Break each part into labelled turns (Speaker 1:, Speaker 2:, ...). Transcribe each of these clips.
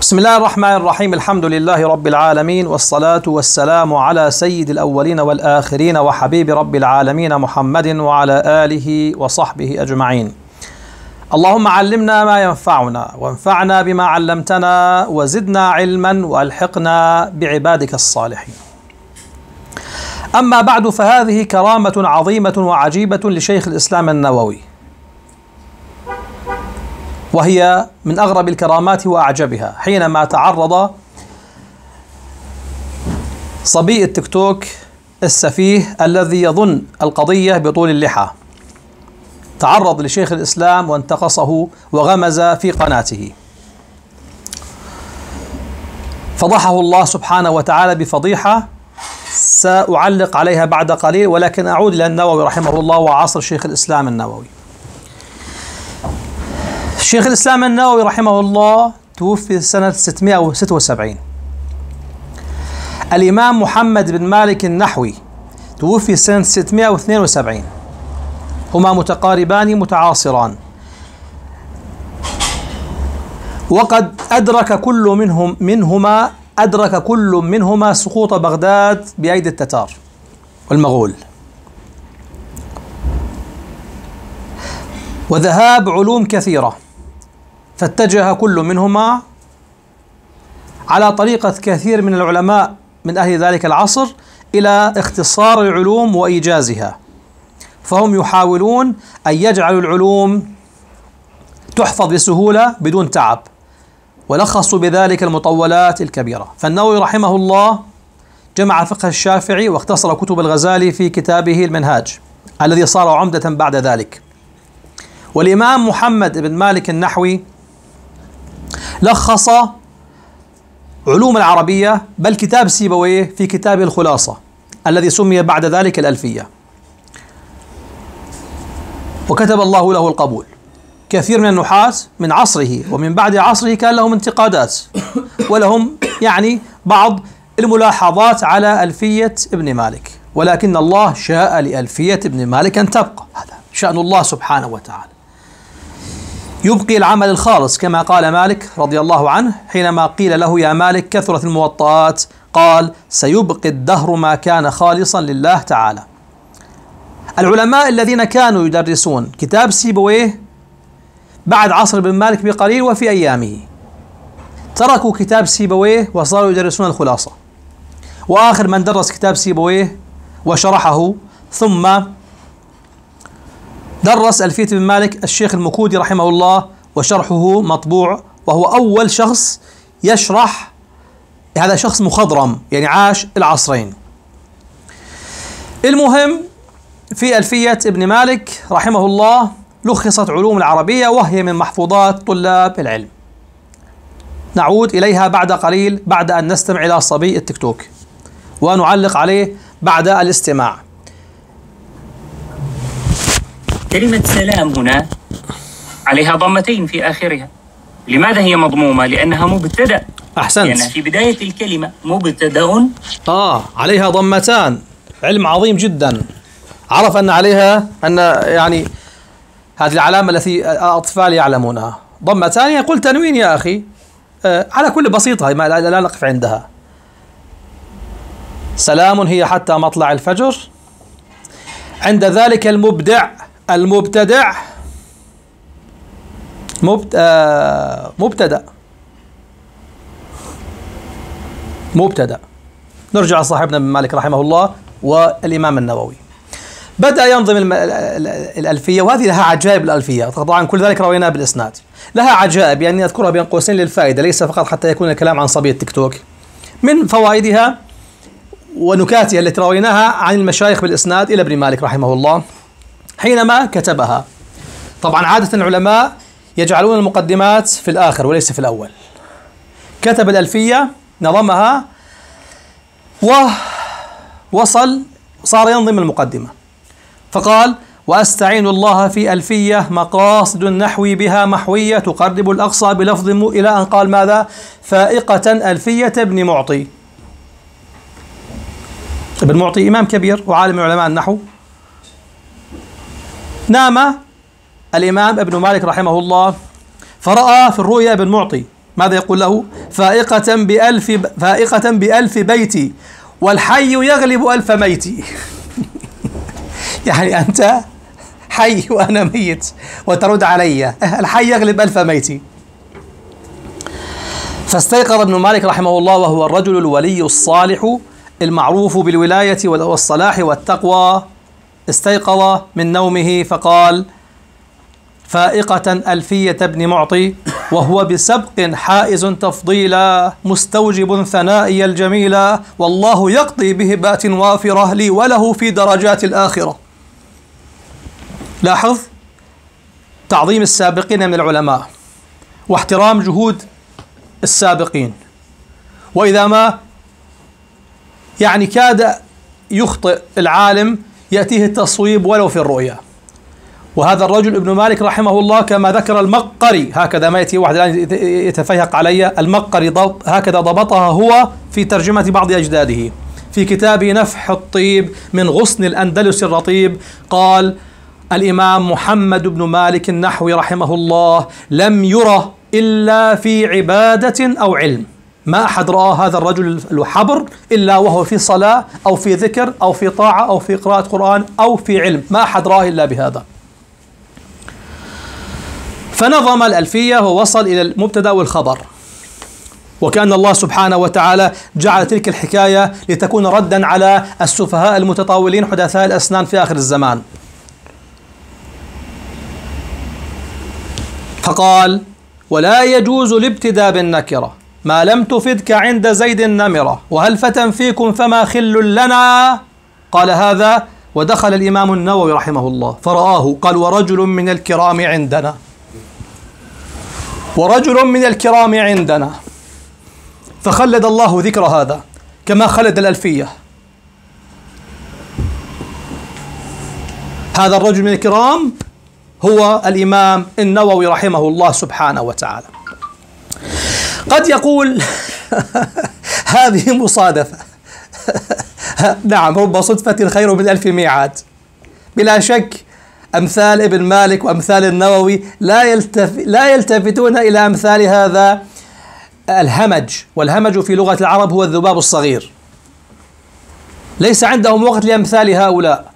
Speaker 1: بسم الله الرحمن الرحيم. الحمد لله رب العالمين، والصلاة والسلام على سيد الأولين والآخرين وحبيب رب العالمين محمد وعلى آله وصحبه أجمعين. اللهم علمنا ما ينفعنا وانفعنا بما علمتنا وزدنا علما وألحقنا بعبادك الصالحين. أما بعد، فهذه كرامة عظيمة وعجيبة لشيخ الإسلام النووي، وهي من أغرب الكرامات وأعجبها حينما تعرض صبي التيك توك السفيه الذي يظن القضية بطول اللحى، تعرض لشيخ الإسلام وانتقصه وغمز في قناته، فضحه الله سبحانه وتعالى بفضيحة سأعلق عليها بعد قليل، ولكن أعود إلى النووي رحمه الله وعصر شيخ الإسلام النووي. شيخ الإسلام النووي رحمه الله توفي سنة 676. الإمام محمد بن مالك النحوي توفي سنة 672. هما متقاربان متعاصران، وقد أدرك كل منهما سقوط بغداد بأيدي التتار والمغول، وذهاب علوم كثيرة، فاتجه كل منهما على طريقة كثير من العلماء من أهل ذلك العصر إلى اختصار العلوم وإيجازها، فهم يحاولون أن يجعلوا العلوم تحفظ بسهولة بدون تعب، ولخصوا بذلك المطولات الكبيرة. فالنووي رحمه الله جمع فقه الشافعي واختصر كتب الغزالي في كتابه المنهاج الذي صار عمدة بعد ذلك. والإمام محمد بن مالك النحوي لخص علوم العربية، بل كتاب سيبويه في كتاب الخلاصة الذي سمي بعد ذلك الألفية، وكتب الله له القبول. كثير من النحاة من عصره ومن بعد عصره كان لهم انتقادات ولهم بعض الملاحظات على ألفية ابن مالك، ولكن الله شاء لألفية ابن مالك أن تبقى. هذا شأن الله سبحانه وتعالى، يبقي العمل الخالص كما قال مالك رضي الله عنه حينما قيل له: يا مالك كثرت الموطئات، قال: سيبقي الدهر ما كان خالصا لله تعالى. العلماء الذين كانوا يدرسون كتاب سيبويه بعد عصر ابن مالك بقليل وفي أيامه تركوا كتاب سيبويه وصاروا يدرسون الخلاصة، وآخر من درس كتاب سيبويه وشرحه ثم درس ألفية ابن مالك الشيخ المكودي رحمه الله، وشرحه مطبوع، وهو أول شخص يشرح. هذا شخص مخضرم عاش العصرين. المهم، في ألفية ابن مالك رحمه الله لخصت علوم العربية، وهي من محفوظات طلاب العلم. نعود إليها بعد قليل بعد أن نستمع إلى صبي التيك توك ونعلق عليه بعد الاستماع.
Speaker 2: كلمة سلام هنا عليها ضمتين في آخرها. لماذا هي مضمومة؟ لأنها مبتدأ.
Speaker 1: أحسنت.
Speaker 2: لأنها في بداية الكلمة مبتدأ
Speaker 1: عليها ضمتان. علم عظيم جدا. عرف أن عليها هذه العلامة التي الأطفال يعلمونها، ضمتان. يقول تنوين يا أخي، على كل بسيطة لا نقف عندها. سلام هي حتى مطلع الفجر، عند ذلك المبدع المبتدع مبتدأ. نرجع لصاحبنا ابن مالك رحمه الله والإمام النووي. بدأ ينظم الألفية، وهذه لها عجائب. الألفية طبعا كل ذلك رويناه بالإسناد، لها عجائب أذكرها بين قوسين للفائدة، ليس فقط حتى يكون الكلام عن صبي التيك توك. من فوائدها ونكاتها التي رويناها عن المشايخ بالإسناد إلى ابن مالك رحمه الله حينما كتبها. طبعا عادة العلماء يجعلون المقدمات في الآخر وليس في الأول. كتب الألفية، نظمها، صار ينظم المقدمة، فقال: وأستعين الله في ألفية مقاصد النحو بها محوية تقرب الأقصى بلفظ إلى أن قال ماذا؟ فائقة ألفية ابن معطي. ابن معطي إمام كبير وعالم من علماء النحو. نام الإمام ابن مالك رحمه الله فرأى في الرؤيا ابن معطي ماذا يقول له؟ فائقة بألف بيتي والحي يغلب ألف ميتي. يعني أنت حي وأنا ميت وترد علي، الحي يغلب ألف ميتي. فاستيقظ ابن مالك رحمه الله وهو الرجل الولي الصالح المعروف بالولاية والصلاح والتقوى، استيقظ من نومه فقال: فائقة ألفية ابن معطي وهو بسبق حائز تفضيلا مستوجب ثنائي الجميلا والله يقضي بهبات وافرة لي وله في درجات الآخرة. لاحظ تعظيم السابقين من العلماء واحترام جهود السابقين، وإذا ما يعني كاد يخطئ العالم يأتيه التصويب ولو في الرؤيا. وهذا الرجل ابن مالك رحمه الله كما ذكر المقري، هكذا ما يأتي واحد الآن يتفيهق علي، المقري هكذا ضبطها هو في ترجمة بعض أجداده في كتابه نفح الطيب من غصن الأندلس الرطيب. قال الإمام محمد بن مالك النحوي رحمه الله: لم يرى إلا في عبادة أو علم. ما أحد رأى هذا الرجل الحبر إلا وهو في صلاة أو في ذكر أو في طاعة أو في قراءة قرآن أو في علم، ما أحد رأى إلا بهذا. فنظم الألفية ووصل إلى المبتدأ والخبر، وكأن الله سبحانه وتعالى جعل تلك الحكاية لتكون ردا على السفهاء المتطاولين حدثاء الأسنان في آخر الزمان. فقال: ولا يجوز الابتداء بالنكرة ما لم تفدك عند زيد النمرة وهل فتى فيكم فما خل لنا. قال هذا ودخل الإمام النووي رحمه الله فرآه، قال: ورجل من الكرام عندنا، ورجل من الكرام عندنا. فخلد الله ذكر هذا كما خلد الألفية. هذا الرجل من الكرام هو الإمام النووي رحمه الله سبحانه وتعالى. قد يقول هذه مصادفة. نعم، رب صدفة خير من ألف ميعاد. بلا شك أمثال ابن مالك وأمثال النووي لا يلتفتون إلى أمثال هذا الهمج، والهمج في لغة العرب هو الذباب الصغير. ليس عندهم وقت لأمثال هؤلاء،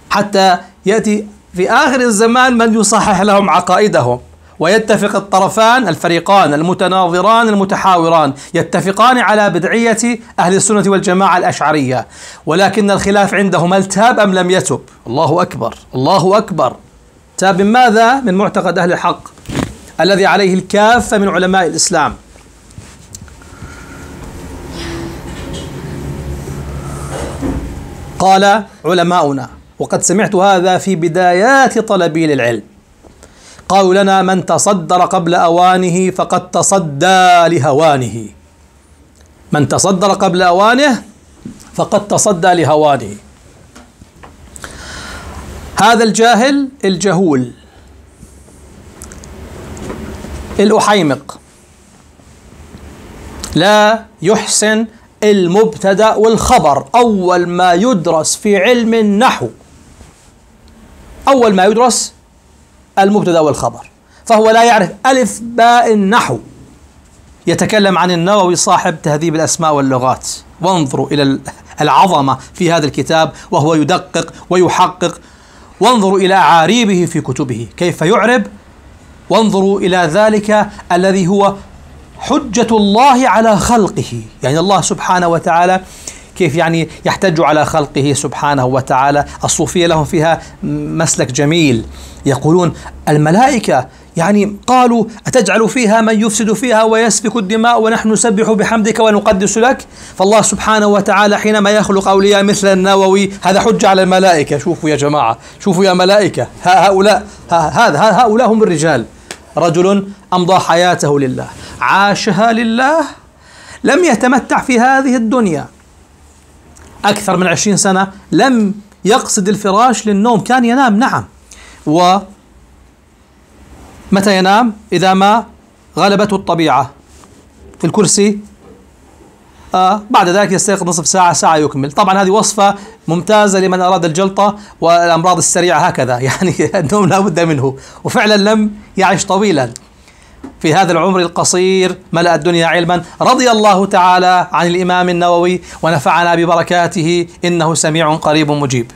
Speaker 1: حتى يأتي في آخر الزمان من يصحح لهم عقائدهم، ويتفق الطرفان الفريقان المتناظران المتحاوران يتفقان على بدعية أهل السنة والجماعة الأشعرية، ولكن الخلاف عندهم: هل تاب أم لم يتب؟ الله أكبر، الله أكبر. تاب من ماذا؟ من معتقد أهل الحق الذي عليه الكافة من علماء الإسلام. قال علماؤنا، وقد سمعت هذا في بدايات طلبي للعلم، قالوا لنا: من تصدر قبل أوانه فقد تصدى لهوانه. من تصدر قبل أوانه فقد تصدى لهوانه. هذا الجاهل الجهول الأحيمق لا يحسن المبتدأ والخبر. أول ما يدرس في علم النحو، أول ما يدرس المبتدأ والخبر، فهو لا يعرف ألف باء النحو. يتكلم عن النووي صاحب تهذيب الأسماء واللغات، وانظروا إلى العظمة في هذا الكتاب وهو يدقق ويحقق، وانظروا إلى أعاريبه في كتبه كيف يعرب، وانظروا إلى ذلك الذي هو حجة الله على خلقه. يعني الله سبحانه وتعالى كيف يعني يحتج على خلقه سبحانه وتعالى. الصوفية لهم فيها مسلك جميل، يقولون الملائكة يعني قالوا: أتجعل فيها من يفسد فيها ويسفك الدماء ونحن نسبح بحمدك ونقدس لك. فالله سبحانه وتعالى حينما يخلق أولياء مثل النووي هذا حجة على الملائكة. شوفوا يا جماعة، شوفوا يا ملائكة، هؤلاء هم الرجال. رجل أمضى حياته لله، عاشها لله، لم يتمتع في هذه الدنيا أكثر من 20 سنة، لم يقصد الفراش للنوم، كان ينام نعم، ومتى ينام؟ إذا ما غلبته الطبيعة في الكرسي، بعد ذلك يستيقظ نصف ساعة، ساعة يكمل. طبعا هذه وصفة ممتازة لمن أراد الجلطة والأمراض السريعة، هكذا يعني النوم لا بد منه، وفعلا لم يعش طويلا. في هذا العمر القصير ملأ الدنيا علما. رضي الله تعالى عن الإمام النووي ونفعنا ببركاته، إنه سميع قريب مجيب.